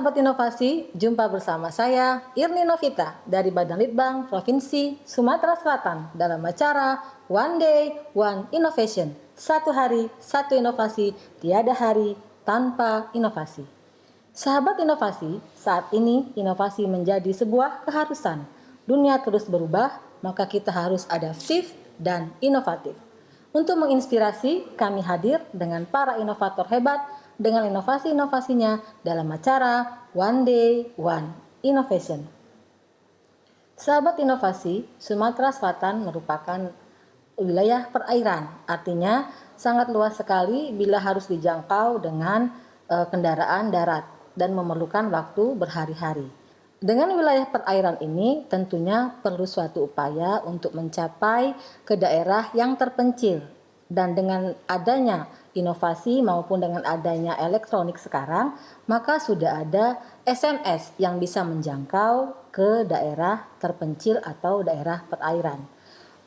sahabat inovasi, jumpa bersama saya Irni Novita dari Badan Litbang Provinsi Sumatera Selatan dalam acara One Day One Innovation. Satu hari, satu inovasi, tiada hari tanpa inovasi. Sahabat inovasi, saat ini inovasi menjadi sebuah keharusan. Dunia terus berubah, maka kita harus adaptif dan inovatif. Untuk menginspirasi, kami hadir dengan para inovator hebat dengan inovasi-inovasinya dalam acara One Day One Innovation. Sahabat inovasi, Sumatera Selatan merupakan wilayah perairan, artinya sangat luas sekali bila harus dijangkau dengan kendaraan darat dan memerlukan waktu berhari-hari. Dengan wilayah perairan ini tentunya perlu suatu upaya untuk mencapai ke daerah yang terpencil, dan dengan adanya inovasi maupun dengan adanya elektronik sekarang, maka sudah ada SMS yang bisa menjangkau ke daerah terpencil atau daerah perairan.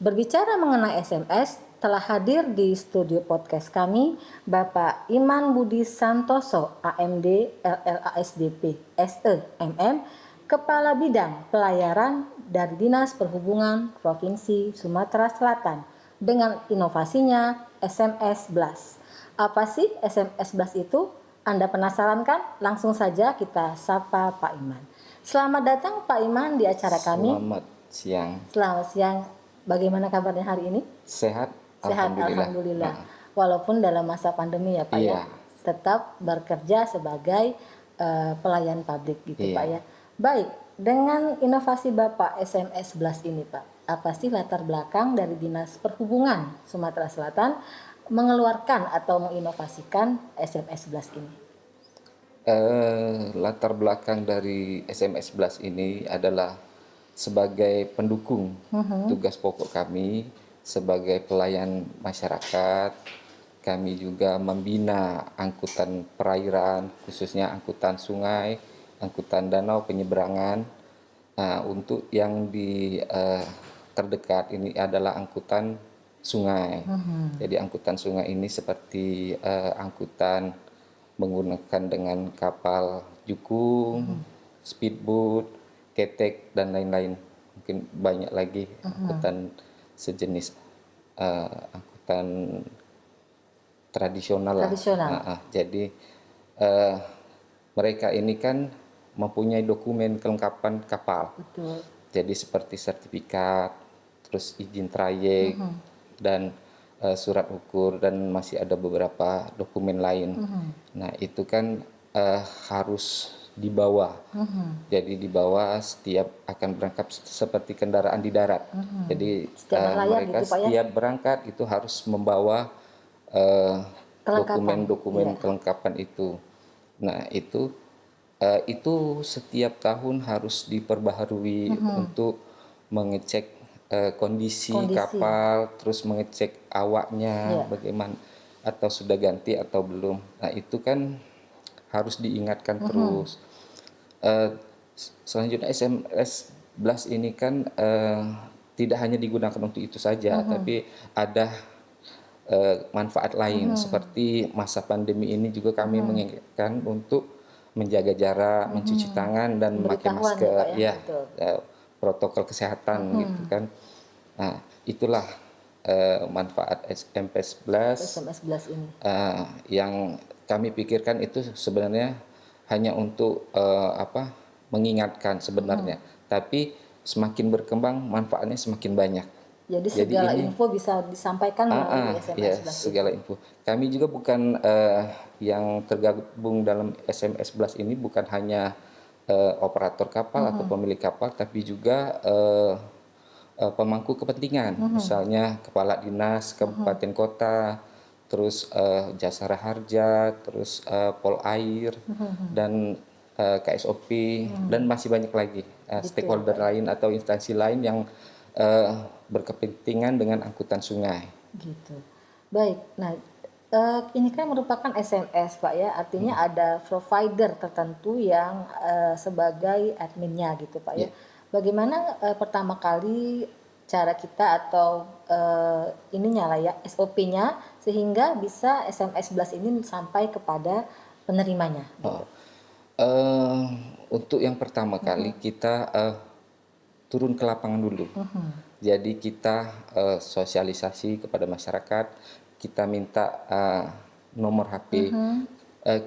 Berbicara mengenai SMS, telah hadir di studio podcast kami Bapak Iman Budi Santoso, AMD LLASDP SEMM, Kepala Bidang Pelayaran dari Dinas Perhubungan Provinsi Sumatera Selatan dengan inovasinya SMS Blast. Apa sih SMS Blast itu? Anda penasaran kan? Langsung saja kita sapa Pak Iman. Selamat datang Pak Iman di acara kami. Selamat siang. Selamat siang. Bagaimana kabarnya hari ini? Sehat, Sehat, Alhamdulillah. Walaupun dalam masa pandemi ya Pak ya, tetap bekerja sebagai pelayan publik gitu Pak ya. Baik, dengan inovasi Bapak SMS Blast ini Pak, apa sih latar belakang dari Dinas Perhubungan Sumatera Selatan mengeluarkan atau menginovasikan SMS Blast ini? Latar belakang dari SMS Blast ini adalah sebagai pendukung tugas pokok kami sebagai pelayan masyarakat. Kami juga membina angkutan perairan, khususnya angkutan sungai, angkutan danau, penyeberangan. Untuk yang di terdekat ini adalah angkutan sungai. Jadi angkutan sungai ini seperti angkutan menggunakan dengan kapal jukung, speedboat, ketek dan lain-lain. Mungkin banyak lagi angkutan sejenis angkutan tradisional. Jadi mereka ini kan mempunyai dokumen kelengkapan kapal. Betul. Jadi seperti sertifikat, terus izin trayek dan surat ukur, dan masih ada beberapa dokumen lain. Nah itu kan harus dibawa. Jadi dibawa setiap akan berangkat seperti kendaraan di darat. Jadi mereka gitu, setiap berangkat itu harus membawa dokumen-dokumen kelengkapan itu. Nah itu setiap tahun harus diperbaharui untuk mengecek kondisi kapal, terus mengecek awaknya bagaimana, atau sudah ganti atau belum. Nah itu kan harus diingatkan terus. Selanjutnya SMS Blast ini kan tidak hanya digunakan untuk itu saja, tapi ada manfaat lain. Seperti masa pandemi ini juga kami mengingatkan untuk menjaga jarak, mencuci tangan dan memakai masker, protokol kesehatan gitu kan. Nah itulah manfaat SMS Blast ini. Yang kami pikirkan itu sebenarnya hanya untuk mengingatkan sebenarnya, tapi semakin berkembang manfaatnya semakin banyak. Jadi segala info bisa disampaikan melalui SMS Blast. Segala info. Kami juga bukan yang tergabung dalam SMS Blast ini bukan hanya operator kapal atau pemilik kapal, tapi juga pemangku kepentingan, misalnya kepala dinas, kabupaten kota, terus Jasara Harja, terus Polair, dan KSOP, dan masih banyak lagi stakeholder lain atau instansi lain yang berkepentingan dengan angkutan sungai. Gitu. Baik. Nah, ini kan merupakan SMS, Pak ya. Artinya ada provider tertentu yang sebagai adminnya gitu, Pak ya. Bagaimana pertama kali cara kita atau ininya lah ya, SOP-nya sehingga bisa SMS Blast ini sampai kepada penerimanya gitu. Eh, untuk yang pertama kali kita turun ke lapangan dulu. Jadi kita sosialisasi kepada masyarakat, kita minta nomor HP.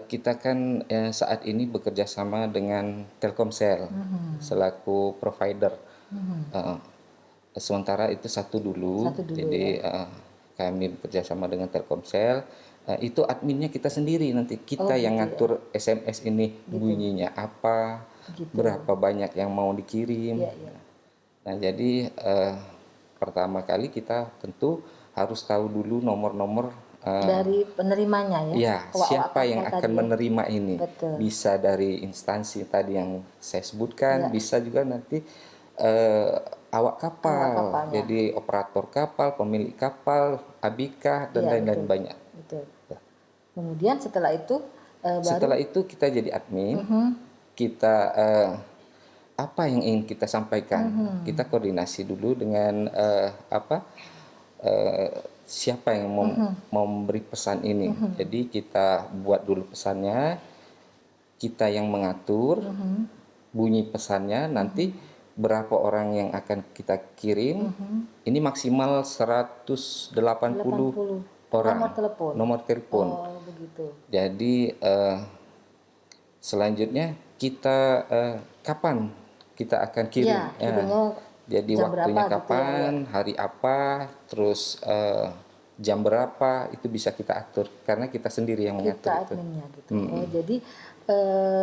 Kita kan saat ini bekerja sama dengan Telkomsel selaku provider. Eh, Sementara itu satu dulu. Satu dulu Jadi kami bekerja sama dengan Telkomsel. Itu adminnya kita sendiri, nanti kita yang gitu ya. ngatur SMS ini bunyinya apa, Begitu. berapa banyak yang mau dikirim. Iya, iya. Nah, jadi pertama kali kita tentu harus tahu dulu nomor-nomor Dari penerimanya ya. ya, Awak-awak siapa yang kapal akan tadi ya. menerima ini. Betul. Bisa dari instansi tadi yang saya sebutkan, Iya. bisa juga nanti awak kapal. Awak kapalnya. Jadi operator kapal, pemilik kapal, ABK dan Iya, lain-lain betul. banyak. Betul. Kemudian setelah itu baru Setelah itu kita jadi admin, kita apa yang ingin kita sampaikan, kita koordinasi dulu dengan siapa yang mau memberi pesan ini. Jadi kita buat dulu pesannya, kita yang mengatur bunyi pesannya, nanti berapa orang yang akan kita kirim. Ini maksimal 180 orang nomor telepon. nomor telepon. Oh, begitu. Jadi selanjutnya kita kapan kita akan kirim? Iya, kirimnya jadi jam waktunya berapa gitu ya, kapan, hari apa, terus jam berapa itu bisa kita atur karena kita sendiri yang mengatur Kita itu. adminnya gitu. Oh, jadi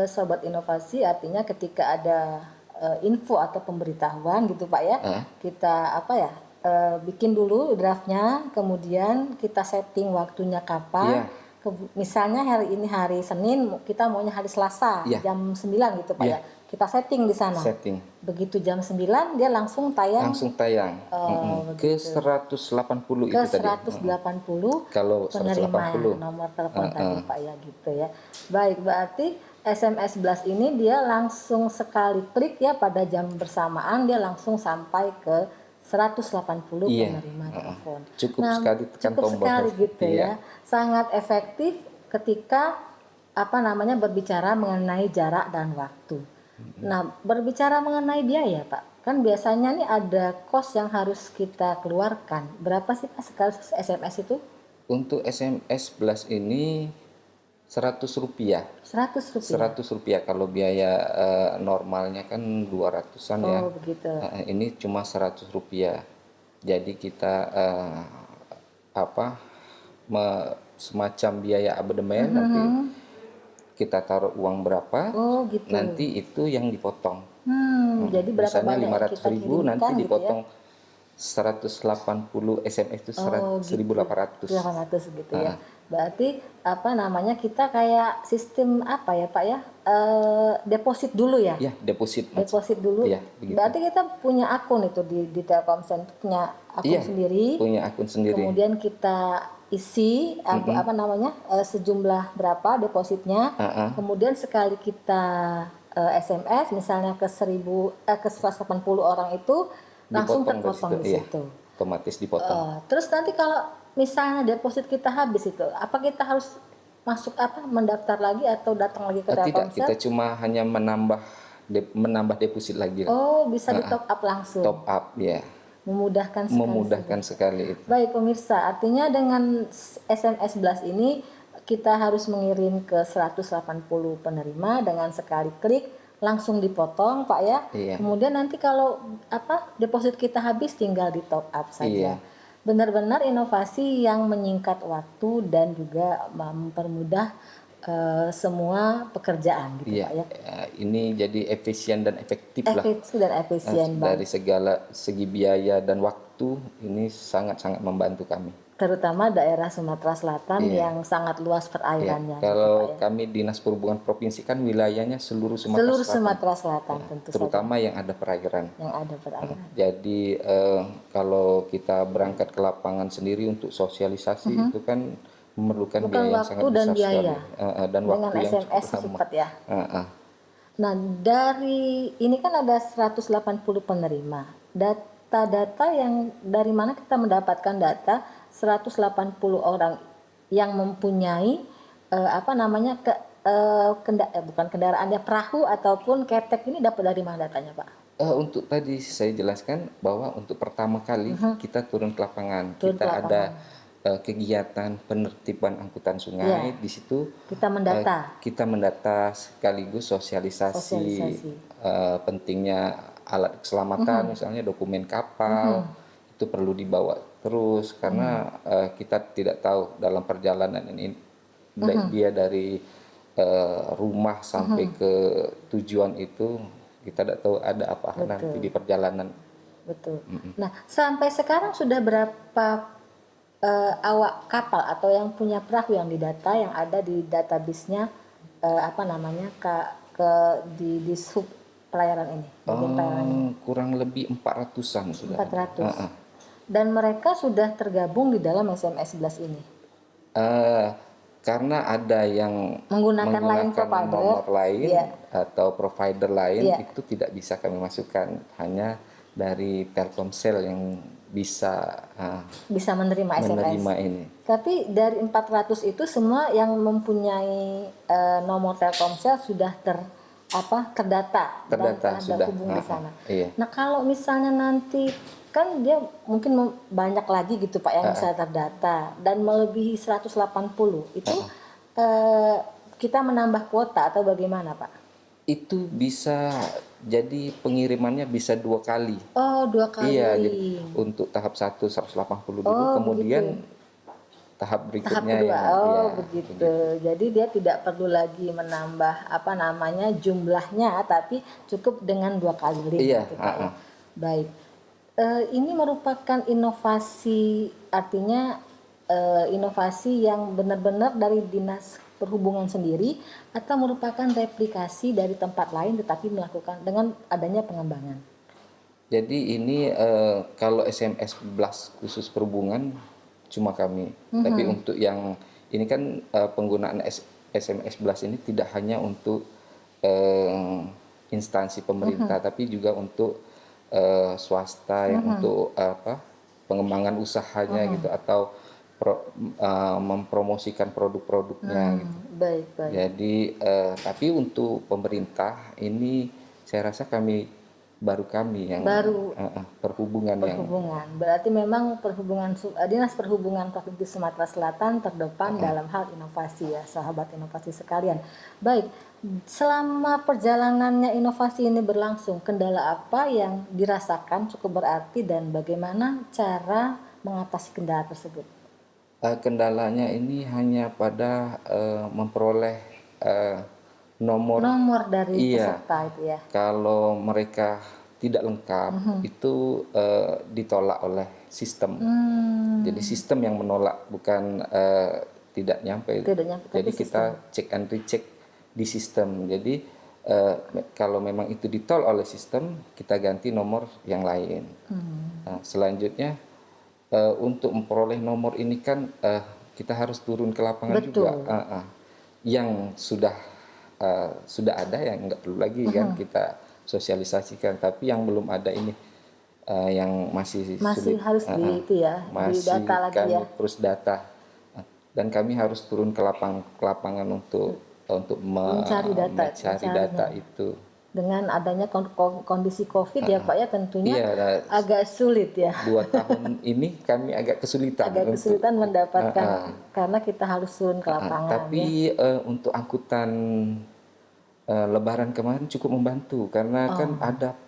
sobat inovasi artinya ketika ada info atau pemberitahuan gitu Pak ya, kita bikin dulu draftnya, kemudian kita setting waktunya kapan. Iya. Misalnya hari ini hari Senin, kita maunya hari Selasa Iya. jam 9 gitu Pak Iya. ya. Kita setting di sana. Setting. Begitu jam 9 dia langsung tayang Langsung tayang. Ke 180 ke itu tadi. 180 Kalau penerima 180. nomor telepon tadi Pak ya gitu ya. Baik, berarti SMS Blast ini dia langsung sekali klik ya pada jam bersamaan dia langsung sampai ke 180 Iya. penerima telepon. Cukup sekali tekan cukup tombol. sekali gitu Iya. ya. Sangat efektif ketika berbicara mengenai jarak dan waktu. Nah, berbicara mengenai biaya, Pak. Kan biasanya nih ada kos yang harus kita keluarkan. Berapa sih Pak sekali SMS itu? Untuk SMS Blast ini 100 rupiah. 100 rupiah. 100 rupiah kalau biaya normalnya kan 200-an ya. Oh, begitu. Ini cuma 100 rupiah. Jadi kita semacam biaya abodemen nanti kita taruh uang berapa, Oh, gitu. nanti itu yang dipotong. Jadi berapa Misalnya banyak yang 500 kita ribu kirimkan nanti gitu ya? dipotong 180 SMS itu 1.800. 1.800 gitu ya. Berarti kita kayak sistem apa ya Pak ya? Deposit dulu ya? Ya, deposit. Deposit dulu. Iya, begitu. Berarti kita punya akun itu di Telkomsel, punya akun Iya, sendiri. punya akun sendiri. Kemudian kita isi sejumlah berapa depositnya. Kemudian sekali kita SMS misalnya ke 180 orang itu langsung Dipotong dari terpotong situ, di iya. situ. Otomatis dipotong. Terus nanti kalau misalnya deposit kita habis itu, apa kita harus mendaftar lagi atau datang lagi ke Tidak, Telkomsel? kita cuma hanya menambah deposit lagi lah. Oh, bisa di top up langsung. Top up ya. Memudahkan sekali. Memudahkan sekali itu. Baik pemirsa, artinya dengan SMS Blast ini kita harus mengirim ke 180 penerima dengan sekali klik langsung dipotong Pak ya. Iya. Kemudian nanti kalau deposit kita habis tinggal di top up saja. Iya. Benar-benar inovasi yang menyingkat waktu dan juga mempermudah semua pekerjaan gitu Iya. Pak ya. Ini jadi efisien dan efektif lah. Efektif dan efisien Dari segala segi biaya dan waktu ini sangat-sangat membantu kami. Terutama daerah Sumatera Selatan Iya. yang sangat luas perairannya. Kalau kami Dinas Perhubungan Provinsi kan wilayahnya seluruh Sumatera Selatan. Sumatera Selatan tentu Terutama yang ada perairan. saja yang ada perairan. Jadi kalau kita berangkat ke lapangan sendiri untuk sosialisasi itu kan memerlukan Bukan biaya yang waktu sangat dan besar biaya. sekali. Dan Dengan waktu yang SMS cukup lama. cepat ya. Nah, dari ini kan ada 180 penerima. Data-data yang dari mana kita mendapatkan data 180 orang yang mempunyai bukan kendaraan ya, perahu ataupun ketek ini dapat dari mana datanya, Pak? Untuk tadi saya jelaskan bahwa untuk pertama kali kita turun ke lapangan, Turun ke kita ada lapangan. kegiatan penertiban angkutan sungai. Iya. Di situ Kita mendata. kita mendata sekaligus sosialisasi Sosialisasi. pentingnya alat keselamatan, misalnya dokumen kapal itu perlu dibawa terus karena kita tidak tahu dalam perjalanan ini dia dari rumah sampai ke tujuan itu kita tidak tahu ada apa nanti di perjalanan. Betul. Nah, sampai sekarang sudah berapa awak kapal atau yang punya perahu yang didata yang ada di database-nya di sub pelayaran ini, bagian pelayaran ini? Kurang lebih 400-an sudah. 400. Dan mereka sudah tergabung di dalam SMS 11 ini. Karena ada yang Menggunakan lain provider, nomor lain iya. atau provider lain, Iya. itu tidak bisa kami masukkan, hanya dari Telkomsel yang bisa Bisa menerima SMS. menerima ini. Tapi dari 400 itu semua yang mempunyai nomor Telkomsel sudah terdata dan ada Sudah. hubung di sana. Iya. Nah, kalau misalnya nanti kan dia mungkin banyak lagi gitu Pak yang bisa terdata dan melebihi 180 itu kita menambah kuota atau bagaimana Pak? Itu bisa jadi pengirimannya bisa 2 kali. Oh, 2 kali. Iya, jadi untuk tahap 1 180 dulu, kemudian tahap berikutnya tahap kedua. ya, Begitu. Jadi dia tidak perlu lagi menambah jumlahnya, tapi cukup dengan 2 kali link. Iya, gitu, Pak, ya. Baik. Ini merupakan inovasi, artinya inovasi yang benar-benar dari Dinas Perhubungan sendiri atau merupakan replikasi dari tempat lain tetapi melakukan dengan adanya pengembangan. Jadi ini kalau SMS Blast khusus perhubungan cuma kami. Tapi untuk yang ini kan penggunaan SMS Blast ini tidak hanya untuk instansi pemerintah, tapi juga untuk swasta yang untuk pengembangan usahanya gitu atau mempromosikan produk-produknya gitu. Baik. Jadi tapi untuk pemerintah ini saya rasa kami yang perhubungan. Berarti memang Dinas Perhubungan Provinsi Sumatera Selatan terdepan dalam hal inovasi ya, sahabat inovasi sekalian. Baik, selama perjalanannya inovasi ini berlangsung, kendala apa yang dirasakan cukup berarti dan bagaimana cara mengatasi kendala tersebut? Kendalanya ini hanya pada memperoleh nomor dari peserta itu ya. Kalau mereka tidak lengkap itu ditolak oleh sistem. Jadi sistem yang menolak, bukan tidak nyampe. Jadi kita cek and recheck di sistem. Jadi kalau memang itu ditolak oleh sistem, kita ganti nomor yang lain. Nah, selanjutnya untuk memperoleh nomor ini kan kita harus turun ke lapangan juga. Yang sudah ada yang nggak perlu lagi kan kita sosialisasikan, tapi yang belum ada ini yang masih sulit, harus didata lagi kami ya. terus data dan kami harus turun ke lapangan untuk mencari data itu. Dengan adanya kondisi COVID ya Pak ya, tentunya agak sulit ya. 2 tahun ini kami agak kesulitan mendapatkan karena kita harus turun ke lapangan. Tapi untuk angkutan Lebaran kemarin cukup membantu karena kan ada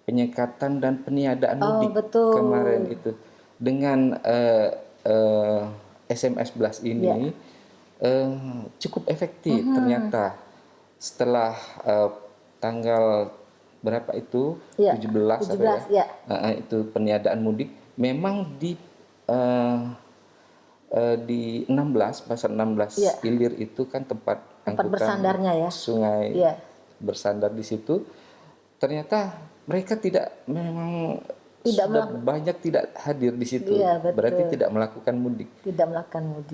penyekatan dan peniadaan mudik kemarin itu. Dengan SMS Blast ini cukup efektif ternyata. Setelah tanggal berapa itu 17 ya. Itu peniadaan mudik memang di 16 pasar 16 Ilir itu kan tempat angkutan bersandarnya ya, sungai bersandar di situ. Ternyata mereka banyak tidak hadir di situ. Berarti tidak melakukan mudik.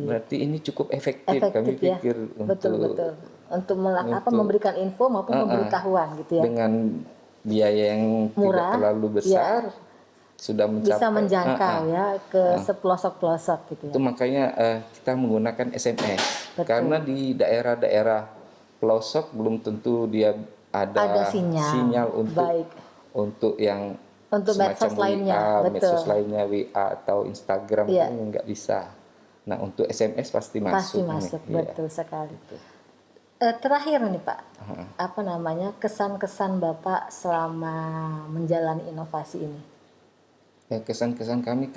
Berarti ini cukup efektif kami pikir untuk memberikan info maupun pemberitahuan gitu ya. Dengan biaya yang murah, tidak terlalu besar, sudah bisa menjangkau ya ke sepelosok-pelosok gitu ya. Itu makanya kita menggunakan SMS. Karena di daerah-daerah pelosok belum tentu dia Ada ada sinyal baik. untuk yang Untuk medsos semacam lainnya, WA, medsos betul. lainnya WA atau Instagram itu Iya, nggak bisa. Nah, untuk SMS pasti pasti masuk nih. masuk, Iya, betul sekali. gitu. Terakhir nih Pak, apa namanya kesan-kesan Bapak selama menjalani inovasi ini? Ya, kesan-kesan kami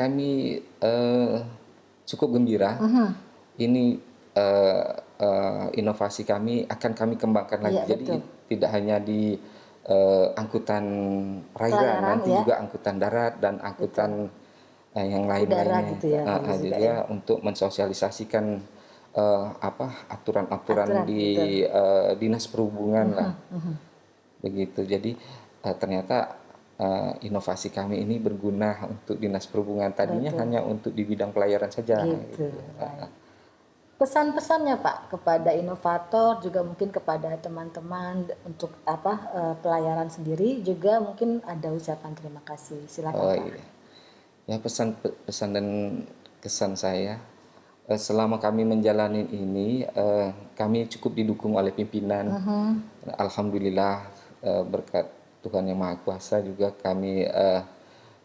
cukup gembira. Ini inovasi kami akan kami kembangkan lagi. Iya Jadi betul. tidak hanya di angkutan perairan, Pelayaran nanti ya, juga angkutan darat dan angkutan yang udara lain-lainnya. gitu ya kali juga Juga ya. untuk mensosialisasikan aturan-aturan Aturan, betul. di dinas perhubungan lah. Begitu. Jadi ternyata inovasi kami ini berguna untuk dinas perhubungan. Tadinya Betul. hanya untuk di bidang pelayaran saja. Gitu. Gitu. Baik. Pesan-pesannya Pak kepada inovator juga mungkin kepada teman-teman untuk pelayaran sendiri juga mungkin ada ucapan terima kasih. Silakan Oh Pak. iya. Ya, pesan dan kesan saya selama kami menjalani ini kami cukup didukung oleh pimpinan. Alhamdulillah berkat Tuhan Yang Maha Kuasa juga kami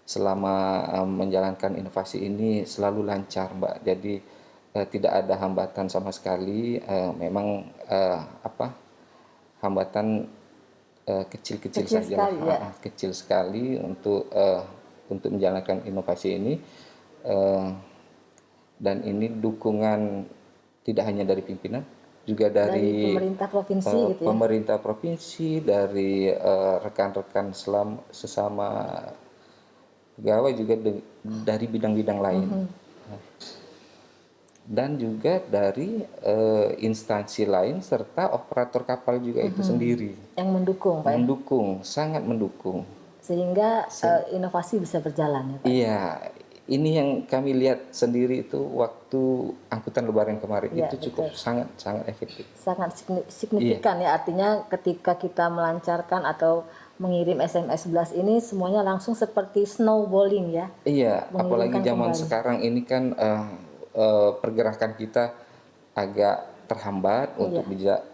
selama menjalankan inovasi ini selalu lancar, Mbak. Jadi tidak ada hambatan sama sekali. Memang hambatan kecil-kecil Kecil sajalah, sekali ya. kecil sekali untuk menjalankan inovasi ini. Dan ini dukungan tidak hanya dari pimpinan, juga Dari dari pemerintah provinsi gitu ya. pemerintah provinsi, dari rekan-rekan sesama pegawai, juga dari bidang-bidang lain. Dan juga dari instansi lain serta operator kapal juga itu sendiri. Yang mendukung Pak ya. Mendukung, sangat mendukung. Sehingga inovasi bisa berjalan ya Pak. Iya, ini yang kami lihat sendiri itu waktu angkutan lebaran kemarin Iya, itu cukup sangat efektif. Sangat signifikan ya, artinya ketika kita melancarkan atau mengirim SMS 11 ini semuanya langsung seperti snowballing ya. Iya, apalagi Mengirimkan zaman kembali. sekarang ini kan pergerakan kita agak terhambat untuk bisa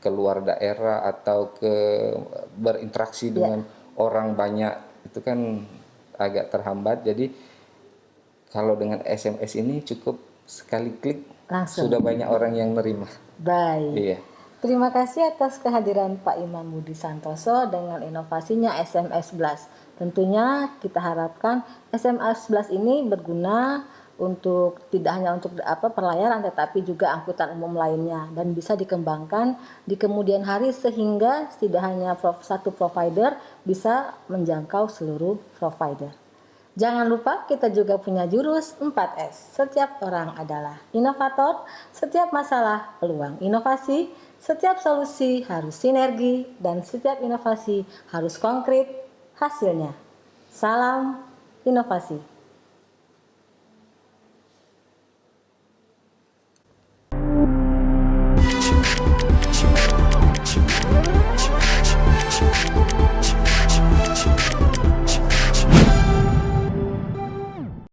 keluar daerah atau berinteraksi dengan orang banyak, itu kan agak terhambat. Jadi kalau dengan SMS ini cukup sekali klik Langsung. sudah banyak orang yang nerima. Baik. Iya. Terima kasih atas kehadiran Pak Imam Budi Santoso dengan inovasinya SMS Blast. Tentunya kita harapkan SMS Blast ini berguna untuk tidak hanya untuk pelayaran tetapi juga angkutan umum lainnya dan bisa dikembangkan di kemudian hari sehingga tidak hanya satu provider bisa menjangkau seluruh provider. Jangan lupa kita juga punya jurus 4S. Setiap orang adalah inovator, setiap masalah peluang inovasi, setiap solusi harus sinergi, dan setiap inovasi harus konkret hasilnya. Salam inovasi.